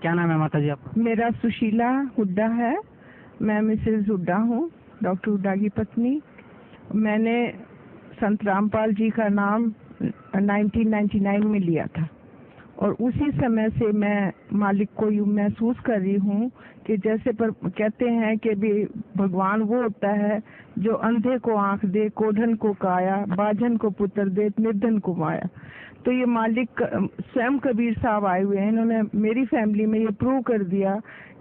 क्या नाम है माता जी आपका? मेरा सुशीला हुड्डा है। मैं मिसेज हुड्डा हूँ, डॉक्टर हुड्डा की पत्नी। मैंने संत रामपाल जी का नाम 1999 में लिया था और उसी समय से मैं मालिक को यूँ महसूस कर रही हूँ कि जैसे पर कहते हैं कि भी भगवान वो होता है जो अंधे को आंख दे, कोढ़न को काया, बाझन को पुत्र दे, निर्धन को माया। तो ये मालिक स्वयं कबीर साहब आए हुए हैं, इन्होंने मेरी फैमिली में ये प्रूव कर दिया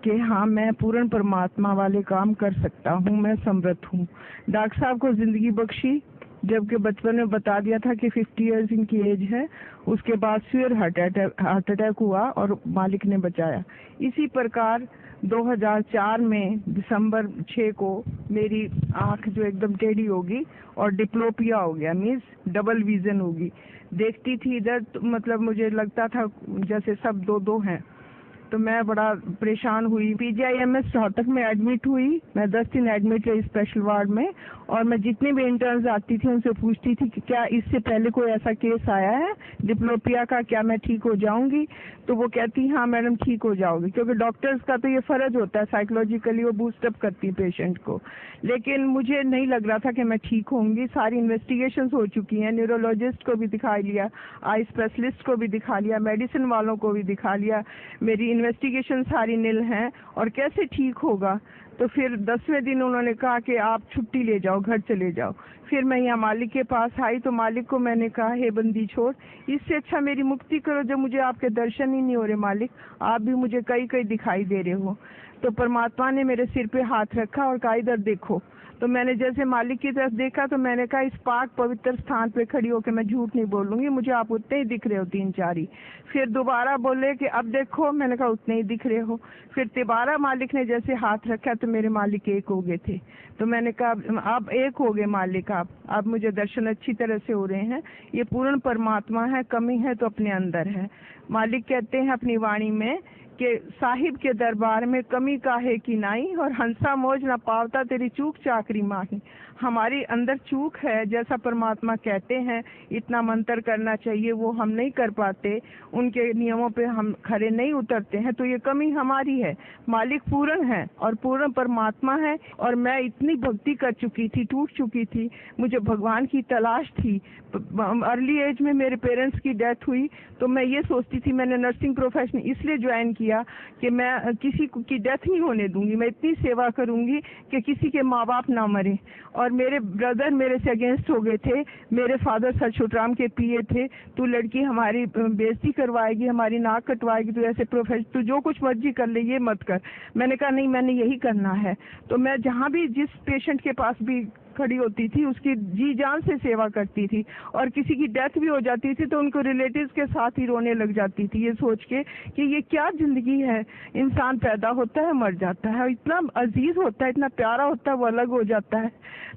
कि हाँ, मैं पूर्ण परमात्मा वाले काम कर सकता हूँ, मैं समर्थ हूँ। डॉक्टर साहब को जिंदगी बख्शी, जबकि बचपन में बता दिया था कि 50 इयर्स इनकी एज है। उसके बाद फिर हार्ट अटैक हुआ और मालिक ने बचाया। इसी प्रकार 2004 में दिसंबर 6 को मेरी आंख जो एकदम टेढ़ी होगी और डिप्लोपिया हो गया, मीन्स डबल विजन होगी। देखती थी इधर तो मतलब मुझे लगता था जैसे सब दो दो हैं। तो मैं बड़ा परेशान हुई। PGIMS रोहतक में एडमिट हुई। मैं 10 दिन एडमिट रही स्पेशल वार्ड में और मैं जितने भी इंटर्न्स आती थी उनसे पूछती थी कि क्या इससे पहले कोई ऐसा केस आया है डिप्लोपिया का, क्या मैं ठीक हो जाऊंगी? तो वो कहती हाँ मैडम ठीक हो जाओगी, क्योंकि डॉक्टर्स का तो ये फर्ज होता है, साइकोलॉजिकली वो बूस्टअप करती पेशेंट को। लेकिन मुझे नहीं लग रहा था कि मैं ठीक होंगी। सारी इन्वेस्टिगेशंस हो चुकी हैं, न्यूरोलॉजिस्ट को भी दिखा लिया, आई स्पेशलिस्ट को भी दिखा लिया, मेडिसिन वालों को भी दिखा लिया, मेरी इन्वेस्टिगेशन सारी निल हैं और कैसे ठीक होगा। तो फिर 10वें दिन उन्होंने कहा कि आप छुट्टी ले जाओ, घर चले जाओ। फिर मैं यहाँ मालिक के पास आई तो मालिक को मैंने कहा हे बंदी छोड़, इससे अच्छा मेरी मुक्ति करो जब मुझे आपके दर्शन ही नहीं हो रहे मालिक, आप भी मुझे कहीं कहीं दिखाई दे रहे हो। तो परमात्मा ने मेरे सिर पे हाथ रखा और कहा इधर देखो। तो मैंने जैसे मालिक की तरफ देखा तो मैंने कहा इस पाक पवित्र स्थान पे खड़ी होकर मैं झूठ नहीं बोलूंगी, मुझे आप उतने ही दिख रहे हो, 3-4 ही। फिर दोबारा बोले कि अब देखो, मैंने कहा उतने ही दिख रहे हो। फिर दोबारा मालिक ने जैसे हाथ रखा तो मेरे मालिक एक हो गए थे। तो मैंने कहा आप एक हो गए मालिक, आप मुझे दर्शन अच्छी तरह से हो रहे हैं। ये पूर्ण परमात्मा है, कमी है तो अपने अंदर है। मालिक कहते हैं अपनी वाणी में कि साहिब के दरबार में कमी काहे की नाई और हंसा मौज न पावता तेरी चूक चाकरी माही। हमारी अंदर चूक है, जैसा परमात्मा कहते हैं इतना मंत्र करना चाहिए वो हम नहीं कर पाते, उनके नियमों पे हम खरे नहीं उतरते हैं, तो ये कमी हमारी है। मालिक पूर्ण है और पूर्ण परमात्मा है। और मैं इतनी भक्ति कर चुकी थी, टूट चुकी थी, मुझे भगवान की तलाश थी। अर्ली एज में मेरे पेरेंट्स की डेथ हुई तो मैं ये सोचती थी, मैंने नर्सिंग प्रोफेशन इसलिए ज्वाइन किया कि मैं किसी की डेथ नहीं होने दूंगी, मैं इतनी सेवा करूंगी कि किसी के माँ बाप ना मरे। और मेरे ब्रदर मेरे से अगेंस्ट हो गए थे। मेरे फादर सर छोटराम के PA थे। तू लड़की हमारी बेइज्जती करवाएगी, हमारी नाक कटवाएगी, तू ऐसे प्रोफेशन, तू जो कुछ मर्जी कर ले, ये मत कर। मैंने कहा नहीं, मैंने यही करना है। तो मैं जहाँ भी जिस पेशेंट के पास भी खड़ी होती थी उसकी जी जान से सेवा करती थी। और किसी की डेथ भी हो जाती थी तो उनको रिलेटिव्स के साथ ही रोने लग जाती थी, ये सोच के कि ये क्या जिंदगी है। इंसान पैदा होता है, मर जाता है, इतना अजीज होता है, इतना प्यारा होता है, वो अलग हो जाता है,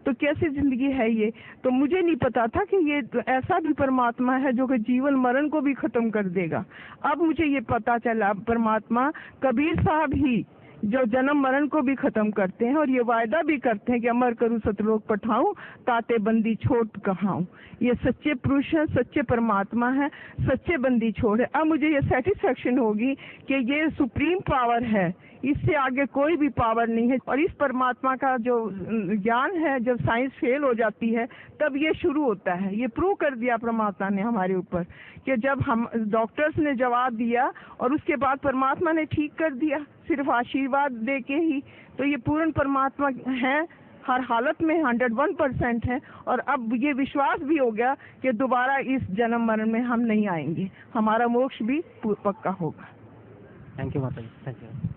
तो कैसी जिंदगी है ये। तो मुझे नहीं पता था कि ये ऐसा भी परमात्मा है जो कि जीवन मरण को भी खत्म कर देगा। अब मुझे ये पता चला, परमात्मा कबीर साहब ही जो जन्म मरण को भी खत्म करते हैं और ये वायदा भी करते हैं कि अमर करूं सतलोक पठाऊं, ताते बंदी छोड़ कहाऊं। ये सच्चे पुरुष है, सच्चे परमात्मा है, सच्चे बंदी छोड़ है। अब मुझे ये सेटिस्फेक्शन होगी कि ये सुप्रीम पावर है, इससे आगे कोई भी पावर नहीं है। और इस परमात्मा का जो ज्ञान है, जब साइंस फेल हो जाती है तब ये शुरू होता है। ये प्रूव कर दिया परमात्मा ने हमारे ऊपर कि जब हम डॉक्टर्स ने जवाब दिया और उसके बाद परमात्मा ने ठीक कर दिया, सिर्फ आशीर्वाद दे के ही। तो ये पूर्ण परमात्मा है, हर हालत में 101% है। और अब ये विश्वास भी हो गया कि दोबारा इस जन्म मरण में हम नहीं आएंगे, हमारा मोक्ष भी पक्का होगा। थैंक यू माता जी, थैंक यू।